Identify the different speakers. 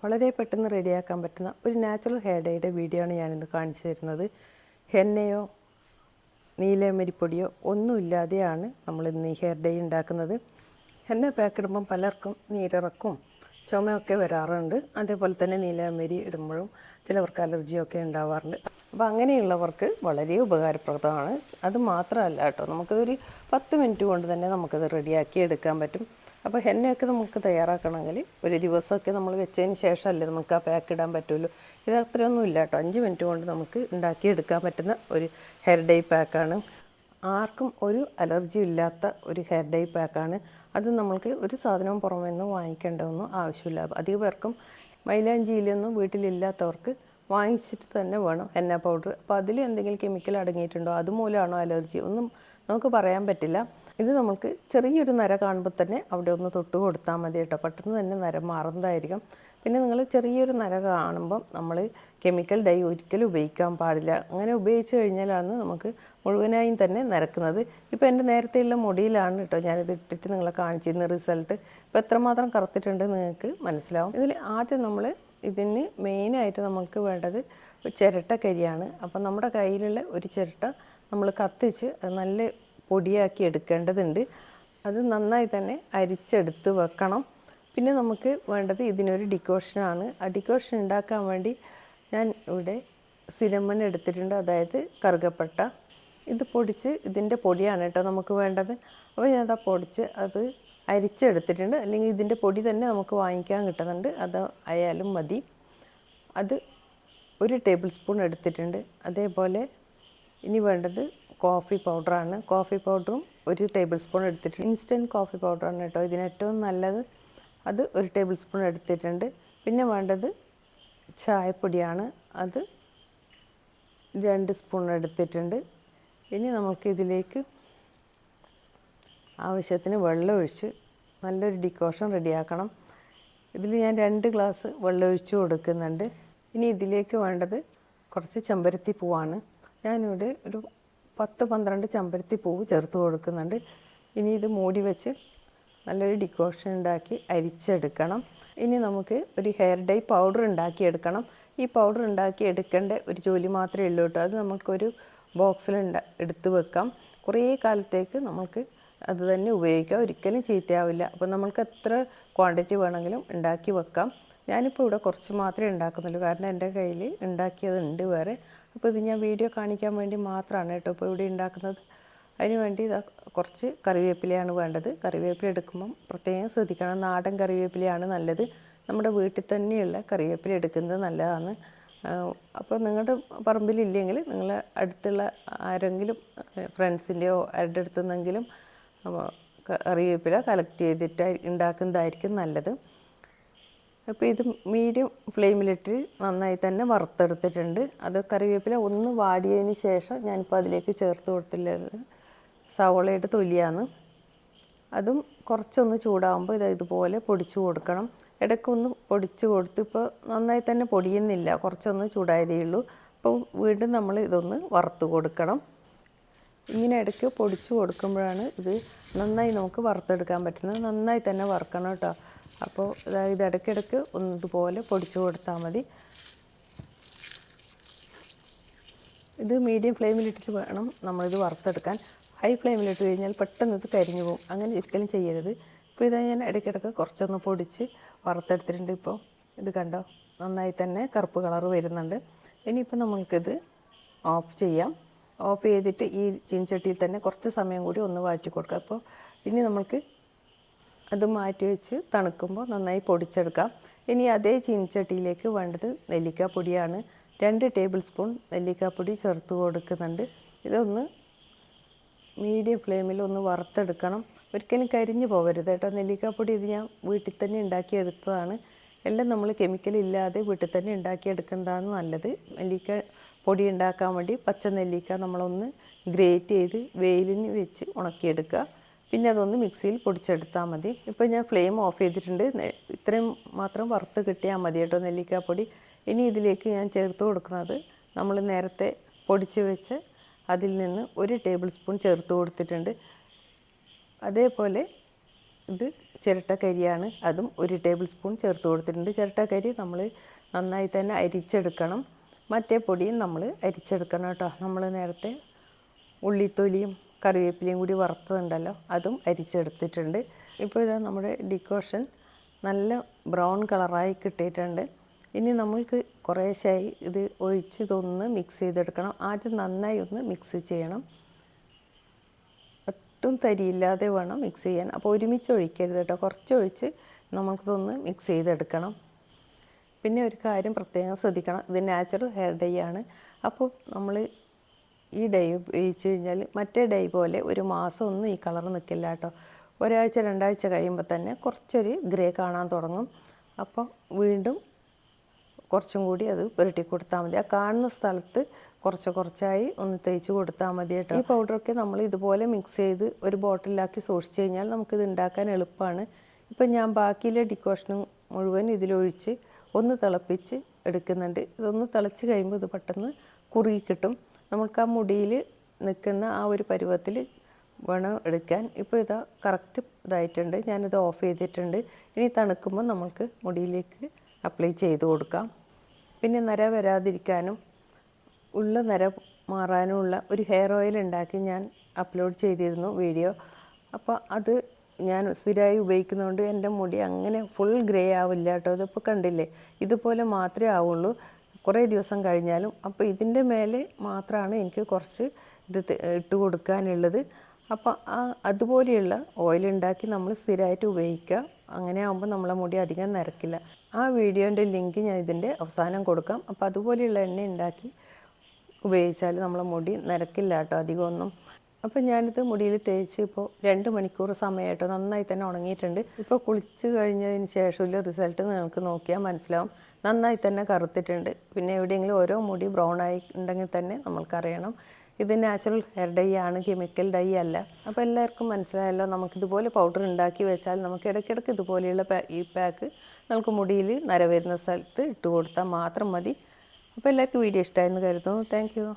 Speaker 1: വളരെ പെട്ടെന്ന് റെഡിയാക്കാൻ പറ്റുന്ന ഒരു നാച്ചുറൽ ഹെയർ ഡൈയുടെ വീഡിയോ ആണ് ഞാനിന്ന് കാണിച്ചു തരുന്നത്. ഹെന്നയോ നീലമരിപ്പൊടിയോ ഒന്നുമില്ലാതെയാണ് നമ്മളിന്ന് ഈ ഹെയർ ഡൈ ഉണ്ടാക്കുന്നത്. ഹെന്ന പാക്ക് ഇടുമ്പം പലർക്കും നീരിറക്കും ചുമയൊക്കെ വരാറുണ്ട്. അതേപോലെ തന്നെ നീലമരി ഇടുമ്പോഴും ചിലവർക്ക് അലർജിയൊക്കെ ഉണ്ടാവാറുണ്ട്. അപ്പോൾ അങ്ങനെയുള്ളവർക്ക് വളരെ ഉപകാരപ്രദമാണ്. അത് മാത്രമല്ല കേട്ടോ, നമുക്കതൊരു 10 മിനിറ്റ് കൊണ്ട് തന്നെ നമുക്കത് റെഡിയാക്കി എടുക്കാൻ പറ്റും. അപ്പോൾ ഹെന്നയൊക്കെ നമുക്ക് തയ്യാറാക്കണമെങ്കിൽ ഒരു ദിവസമൊക്കെ നമ്മൾ വെച്ചതിന് ശേഷമല്ലേ നമുക്ക് ആ പാക്ക് ഇടാൻ പറ്റുള്ളൂ. ഇത് അത്രയൊന്നും ഇല്ല കേട്ടോ, 5 മിനിറ്റ് കൊണ്ട് നമുക്ക് ഉണ്ടാക്കിയെടുക്കാൻ പറ്റുന്ന ഒരു ഹെയർ ഡൈ പാക്കാണ്. ആർക്കും ഒരു അലർജി ഇല്ലാത്ത ഒരു ഹെയർ ഡൈ പാക്കാണ്. അത് നമ്മൾക്ക് ഒരു സാധനവും പുറമേ നിന്ന് വാങ്ങിക്കേണ്ടതൊന്നും ആവശ്യമില്ല. അധിക പേർക്കും മൈലാഞ്ചിയിലൊന്നും വീട്ടിലില്ലാത്തവർക്ക് വാങ്ങിച്ചിട്ട് തന്നെ വേണം ഹെന്ന പൗഡർ. അപ്പോൾ അതിൽ എന്തെങ്കിലും കെമിക്കൽ അടങ്ങിയിട്ടുണ്ടോ, അതുമൂലമാണോ അലർജി, ഒന്നും നമുക്ക് പറയാൻ പറ്റില്ല. ഇത് നമുക്ക് ചെറിയൊരു നര കാണുമ്പോൾ തന്നെ അവിടെ ഒന്ന് തൊട്ട് കൊടുത്താൽ മതി കേട്ടോ, പെട്ടെന്ന് തന്നെ നര മാറുന്നതായിരിക്കും. പിന്നെ നിങ്ങൾ ചെറിയൊരു നര കാണുമ്പം നമ്മൾ കെമിക്കൽ ഡൈ ഒരിക്കലും ഉപയോഗിക്കാൻ പാടില്ല. അങ്ങനെ ഉപയോഗിച്ച് കഴിഞ്ഞാലാണ് നമുക്ക് മുഴുവനായും തന്നെ നരക്കുന്നത്. ഇപ്പോൾ എൻ്റെ നേരത്തെയുള്ള മുടിയിലാണ് കേട്ടോ ഞാനിത് ഇട്ടിട്ട് നിങ്ങളെ കാണിച്ചിരുന്ന റിസൾട്ട്. ഇപ്പോൾ എത്രമാത്രം കറുത്തിട്ടുണ്ട് നിങ്ങൾക്ക് മനസ്സിലാവും. ഇതിൽ ആദ്യം നമ്മൾ ഇതിന് മെയിനായിട്ട് നമുക്ക് വേണ്ടത് ചിരട്ടക്കരിയാണ്. അപ്പം നമ്മുടെ കയ്യിലുള്ള ഒരു ചിരട്ട നമ്മൾ കത്തിച്ച് നല്ല പൊടിയാക്കി എടുക്കേണ്ടതുണ്ട്. അത് നന്നായി തന്നെ അരിച്ചെടുത്ത് വെക്കണം. പിന്നെ നമുക്ക് വേണ്ടത് ഇതിനൊരു ഡിക്കോഷനാണ്. ആ ഡിക്കോഷൻ ഉണ്ടാക്കാൻ വേണ്ടി ഞാൻ ഇവിടെ സിനമൺ എടുത്തിട്ടുണ്ട്, അതായത് കറുകപ്പട്ട. ഇത് പൊടിച്ച് ഇതിൻ്റെ പൊടിയാണ് കേട്ടോ നമുക്ക് വേണ്ടത്. അപ്പോൾ ഞാനത് പൊടിച്ച് അത് അരിച്ചെടുത്തിട്ടുണ്ട്. അല്ലെങ്കിൽ ഇതിൻ്റെ പൊടി തന്നെ നമുക്ക് വാങ്ങിക്കാൻ കിട്ടുന്നുണ്ട്, അത് ആയാലും മതി. അത് 1 ടേബിൾ സ്പൂൺ എടുത്തിട്ടുണ്ട്. അതേപോലെ ഇനി വേണ്ടത് കോഫി പൗഡറാണ്. കോഫി പൗഡറും 1 ടേബിൾ സ്പൂൺ എടുത്തിട്ടുണ്ട്. ഇൻസ്റ്റൻറ്റ് കോഫി പൗഡറാണ് കേട്ടോ ഇതിന് ഏറ്റവും നല്ലത്. അത് 1 ടേബിൾ സ്പൂൺ എടുത്തിട്ടുണ്ട്. പിന്നെ വേണ്ടത് ചായപ്പൊടിയാണ്, അത് 2 സ്പൂൺ എടുത്തിട്ടുണ്ട്. ഇനി നമുക്ക് ഇതിലേക്ക് ആവശ്യത്തിന് വെള്ളം ഒഴിച്ച് നല്ലൊരു ഡിക്കോഷൻ റെഡിയാക്കണം. ഇതിൽ ഞാൻ 2 ഗ്ലാസ് വെള്ളം ഒഴിച്ച് കൊടുക്കുന്നുണ്ട്. ഇനി ഇതിലേക്ക് വേണ്ടത് കുറച്ച് ചെമ്പരത്തി പൂവാണ്. ഞാനിവിടെ ഒരു 10-12 ചെമ്പരത്തി പൂവ് ചേർത്ത് കൊടുക്കുന്നുണ്ട്. ഇനി ഇത് മൂടി വെച്ച് നല്ലൊരു ഡിക്കോഷൻ ഉണ്ടാക്കി അരിച്ചെടുക്കണം. ഇനി നമുക്ക് ഒരു ഹെയർ ഡൈ പൗഡർ ഉണ്ടാക്കിയെടുക്കണം. ഈ പൗഡർ ഉണ്ടാക്കി എടുക്കേണ്ട ഒരു ജോലി മാത്രമേ ഉള്ളൂ കേട്ടോ. അത് നമുക്കൊരു ബോക്സിൽ എടുത്ത് വെക്കാം. കുറേ കാലത്തേക്ക് നമുക്ക് അത് തന്നെ ഉപയോഗിക്കാം, ഒരിക്കലും ചീത്തയാവില്ല. അപ്പോൾ നമുക്ക് എത്ര ക്വാണ്ടിറ്റി വേണമെങ്കിലും ഉണ്ടാക്കി വെക്കാം. ഞാനിപ്പോൾ ഇവിടെ കുറച്ച് മാത്രമേ ഉണ്ടാക്കുന്നുള്ളൂ, കാരണം എൻ്റെ കയ്യിൽ ഉണ്ടാക്കിയതുണ്ട് വേറെ. അപ്പോൾ ഇത് ഞാൻ വീഡിയോ കാണിക്കാൻ വേണ്ടി മാത്രമാണ് കേട്ടോ ഇപ്പോൾ ഇവിടെ ഉണ്ടാക്കുന്നത്. അതിന് വേണ്ടി കുറച്ച് കറിവേപ്പിലയാണ് വേണ്ടത്. കറിവേപ്പില എടുക്കുമ്പം പ്രത്യേകം ശ്രദ്ധിക്കണം, നാടൻ കറിവേപ്പിലയാണ് നല്ലത്. നമ്മുടെ വീട്ടിൽ തന്നെയുള്ള കറിവേപ്പില എടുക്കുന്നത് നല്ലതാണ്. അപ്പോൾ നിങ്ങളുടെ പറമ്പിലില്ലെങ്കിൽ നിങ്ങൾ അടുത്തുള്ള ആരെങ്കിലും ഫ്രണ്ട്സിൻ്റെയോ ആരുടെ അടുത്തുനിന്നെങ്കിലും കറിവേപ്പില കളക്ട് ചെയ്തിട്ട് ഉണ്ടാക്കുന്നതായിരിക്കും നല്ലത്. അപ്പോൾ ഇത് മീഡിയം ഫ്ലെയിമിലിട്ട് നന്നായി തന്നെ വറുത്തെടുത്തിട്ടുണ്ട്. അത് കറിവേപ്പില ഒന്ന് വാടിയതിന് ശേഷം ഞാനിപ്പോൾ അതിലേക്ക് ചേർത്ത് കൊടുത്തിട്ടുള്ളത് സവോളയുടെ തൊലിയാണ്. അതും കുറച്ചൊന്ന് ചൂടാകുമ്പോൾ ഇതുപോലെ പൊടിച്ചു കൊടുക്കണം. ഇടയ്ക്കൊന്ന് പൊടിച്ചു കൊടുത്ത് ഇപ്പോൾ നന്നായി തന്നെ പൊടിയുന്നില്ല, കുറച്ചൊന്ന് ചൂടായതേ ഉള്ളൂ. അപ്പോൾ വീണ്ടും നമ്മൾ ഇതൊന്ന് വറുത്ത് കൊടുക്കണം. ഇങ്ങനെ ഇടയ്ക്ക് പൊടിച്ചു കൊടുക്കുമ്പോഴാണ് ഇത് നന്നായി നമുക്ക് വറുത്തെടുക്കാൻ പറ്റുന്നത്. നന്നായി തന്നെ വറുക്കണം കേട്ടോ. അപ്പോൾ ഇത് ഇടയ്ക്കിടയ്ക്ക് ഒന്നിതുപോലെ പൊടിച്ചു കൊടുത്താൽ മതി. ഇത് മീഡിയം ഫ്ലെയിമിലിട്ടിട്ട് വേണം നമ്മളിത് വറുത്തെടുക്കാൻ. ഹൈ ഫ്ലെയിമിലിട്ട് കഴിഞ്ഞാൽ പെട്ടെന്ന് ഇത് കരിഞ്ഞു പോകും. അങ്ങനെ ഒരിക്കലും ചെയ്യരുത്. ഇപ്പോൾ ഇത് ഞാൻ ഇടയ്ക്കിടയ്ക്ക് കുറച്ചൊന്ന് പൊടിച്ച് വറുത്തെടുത്തിട്ടുണ്ട്. ഇപ്പോൾ ഇത് കണ്ടോ, നന്നായി തന്നെ കറുപ്പ് കളർ വരുന്നുണ്ട്. ഇനിയിപ്പോൾ നമ്മൾക്കിത് ഓഫ് ചെയ്യാം. ഓഫ് ചെയ്തിട്ട് ഈ ചീനച്ചട്ടിയിൽ തന്നെ കുറച്ച് സമയം കൂടി ഒന്ന് വാറ്റി കൊടുക്കുക. അപ്പോൾ ഇനി നമ്മൾക്ക് അത് മാറ്റി വെച്ച് തണുക്കുമ്പോൾ നന്നായി പൊടിച്ചെടുക്കാം. ഇനി അതേ ചീനച്ചട്ടിയിലേക്ക് വേണ്ടത് നെല്ലിക്കാപ്പൊടിയാണ്. 2 ടേബിൾ സ്പൂൺ നെല്ലിക്കാപ്പൊടി ചേർത്ത് കൊടുക്കുന്നുണ്ട്. ഇതൊന്ന് മീഡിയം ഫ്ലെയിമിൽ ഒന്ന് വറുത്തെടുക്കണം. ഒരിക്കലും കരിഞ്ഞു പോകരുത് കേട്ടോ. നെല്ലിക്കാപ്പൊടി ഇത് ഞാൻ വീട്ടിൽ തന്നെ ഉണ്ടാക്കിയെടുത്തതാണ്. എല്ലാം നമ്മൾ കെമിക്കൽ ഇല്ലാതെ വീട്ടിൽ തന്നെ ഉണ്ടാക്കിയെടുക്കുന്നതാണ് നല്ലത്. നെല്ലിക്ക പൊടി ഉണ്ടാക്കാൻ വേണ്ടി പച്ച നെല്ലിക്ക നമ്മളൊന്ന് ഗ്രേറ്റ് ചെയ്ത് വെയിലിന് വെച്ച് ഉണക്കിയെടുക്കുക. പിന്നെ അതൊന്ന് മിക്സിയിൽ പൊടിച്ചെടുത്താൽ മതി. ഇപ്പോൾ ഞാൻ ഫ്ലെയിം ഓഫ് ചെയ്തിട്ടുണ്ട്. ഇത്രയും മാത്രം വറുത്ത് കിട്ടിയാൽ മതി കേട്ടോ നെല്ലിക്കാപ്പൊടി. ഇനി ഇതിലേക്ക് ഞാൻ ചേർത്ത് കൊടുക്കുന്നത് നമ്മൾ നേരത്തെ പൊടിച്ച് വെച്ച് അതിൽ നിന്ന് 1 ടേബിൾ സ്പൂൺ ചേർത്ത് കൊടുത്തിട്ടുണ്ട്. അതേപോലെ ഇത് ചിരട്ടക്കരിയാണ്, അതും 1 ടേബിൾ സ്പൂൺ ചേർത്ത് കൊടുത്തിട്ടുണ്ട്. ചിരട്ടക്കരി നമ്മൾ നന്നായി തന്നെ അരിച്ചെടുക്കണം. മറ്റേ പൊടിയും നമ്മൾ അരിച്ചെടുക്കണം കേട്ടോ. നമ്മൾ നേരത്തെ ഉള്ളിത്തൊലിയും കറിവേപ്പിലയും കൂടി വറുത്തതുണ്ടല്ലോ, അതും അരിച്ചെടുത്തിട്ടുണ്ട്. ഇപ്പോൾ ഇതാ നമ്മുടെ ഡിക്കോഷൻ നല്ല ബ്രൗൺ കളറായി കിട്ടിയിട്ടുണ്ട്. ഇനി നമ്മൾക്ക് കുറേശ്ശായി ഇത് ഒഴിച്ച് ഇതൊന്ന് മിക്സ് ചെയ്തെടുക്കണം. ആദ്യം നന്നായി ഒന്ന് മിക്സ് ചെയ്യണം. ഒട്ടും തരിയില്ലാതെ വേണം മിക്സ് ചെയ്യാൻ. അപ്പോൾ ഒരുമിച്ച് ഒഴിക്കരുത് കേട്ടോ, കുറച്ചൊഴിച്ച് നമുക്കിതൊന്ന് മിക്സ് ചെയ്തെടുക്കണം. പിന്നെ ഒരു കാര്യം പ്രത്യേകം ശ്രദ്ധിക്കണം, ഇത് നാച്ചുറൽ ഹെയർ ഡൈ ആണ്. അപ്പോൾ നമ്മൾ ഈ ഡൈ ഉപയോഗിച്ച് കഴിഞ്ഞാൽ മറ്റേ ഡൈ പോലെ ഒരു മാസം ഒന്നും ഈ കളർ നിൽക്കില്ല കേട്ടോ. ഒരാഴ്ച 2 ആഴ്ച കഴിയുമ്പോൾ തന്നെ കുറച്ചൊരു ഗ്രേ കാണാൻ തുടങ്ങും. അപ്പോൾ വീണ്ടും കുറച്ചും കൂടി അത് പുരട്ടി കൊടുത്താൽ മതി. ആ കാണുന്ന സ്ഥലത്ത് കുറച്ചായി ഒന്ന് തേച്ച് കൊടുത്താൽ മതി കേട്ടോ. ഈ പൗഡറൊക്കെ നമ്മൾ ഇതുപോലെ മിക്സ് ചെയ്ത് ഒരു ബോട്ടിലാക്കി സൂക്ഷിച്ച് കഴിഞ്ഞാൽ നമുക്കിത് ഉണ്ടാക്കാൻ എളുപ്പമാണ്. ഇപ്പം ഞാൻ ബാക്കിയിലെ ഡിക്കോഷനും മുഴുവൻ ഇതിലൊഴിച്ച് ഒന്ന് തിളപ്പിച്ച് എടുക്കുന്നുണ്ട്. ഇതൊന്ന് തിളച്ച് കഴിയുമ്പോൾ ഇത് പെട്ടെന്ന് കുറുകി കിട്ടും. നമുക്ക് ആ മുടിയിൽ നിൽക്കുന്ന ആ ഒരു പരുവത്തിൽ വേണം എടുക്കാൻ. ഇപ്പോൾ ഇതാ കറക്റ്റ് ഇതായിട്ടുണ്ട്. ഞാനിത് ഓഫ് ചെയ്തിട്ടുണ്ട്. ഇനി തണുക്കുമ്പോൾ നമ്മൾക്ക് മുടിയിലേക്ക് അപ്ലൈ ചെയ്ത് കൊടുക്കാം. പിന്നെ നര വരാതിരിക്കാനും ഉള്ള നര മാറാനുമുള്ള ഒരു ഹെയർ ഓയിൽ ഉണ്ടാക്കി ഞാൻ അപ്ലോഡ് ചെയ്തിരുന്നു വീഡിയോ. അപ്പോൾ അത് ഞാൻ സ്ഥിരമായി ഉപയോഗിക്കുന്നതുകൊണ്ട് എൻ്റെ മുടി അങ്ങനെ ഫുൾ ഗ്രേ ആവില്ല കേട്ടോ. ഇതിപ്പോൾ കണ്ടില്ലേ, ഇതുപോലെ മാത്രമേ ആവുള്ളൂ കുറേ ദിവസം കഴിഞ്ഞാലും. അപ്പോൾ ഇതിൻ്റെ മേലെ മാത്രമാണ് എനിക്ക് കുറച്ച് ഇത് ഇട്ട് കൊടുക്കാനുള്ളത്. അപ്പോൾ അതുപോലെയുള്ള ഓയിൽ ഉണ്ടാക്കി നമ്മൾ സ്ഥിരമായിട്ട് ഉപയോഗിക്കുക. അങ്ങനെ ആകുമ്പോൾ നമ്മളെ മുടി അധികം നരക്കില്ല. ആ വീഡിയോൻ്റെ ലിങ്ക് ഞാൻ ഇതിൻ്റെ അവസാനം കൊടുക്കാം. അപ്പോൾ അതുപോലെയുള്ള എണ്ണ ഉണ്ടാക്കി ഉപയോഗിച്ചാൽ നമ്മളെ മുടി നരക്കില്ല കേട്ടോ അധികമൊന്നും. അപ്പോൾ ഞാനിത് മുടിയിൽ തേച്ച് ഇപ്പോൾ 2 മണിക്കൂർ സമയമായിട്ടോ നന്നായി തന്നെ ഉണങ്ങിയിട്ടുണ്ട്. ഇപ്പോൾ കുളിച്ച് കഴിഞ്ഞതിന് ശേഷമുള്ള റിസൾട്ട് നിങ്ങൾക്ക് നോക്കിയാൽ മനസ്സിലാവും. നന്നായി തന്നെ കറുത്തിട്ടുണ്ട്. പിന്നെ എവിടെയെങ്കിലും ഓരോ മുടി ബ്രൗൺ ആയി ഉണ്ടെങ്കിൽ തന്നെ നമ്മൾക്കറിയണം ഇത് നാച്ചുറൽ ഹെയർ ഡൈ ആണ്, കെമിക്കൽ ഡൈ അല്ല. അപ്പോൾ എല്ലാവർക്കും മനസ്സിലായല്ലോ. നമുക്കിതുപോലെ പൗഡർ ഉണ്ടാക്കി വെച്ചാൽ നമുക്ക് ഇടയ്ക്കിടയ്ക്ക് ഇതുപോലെയുള്ള ഈ പാക്ക് നമുക്ക് മുടിയിൽ നര വരുന്ന സ്ഥലത്ത് ഇട്ട് കൊടുത്താൽ മാത്രം മതി. അപ്പോൾ എല്ലാവർക്കും വീഡിയോ ഇഷ്ടമായെന്ന് കരുതുന്നു. Thank you.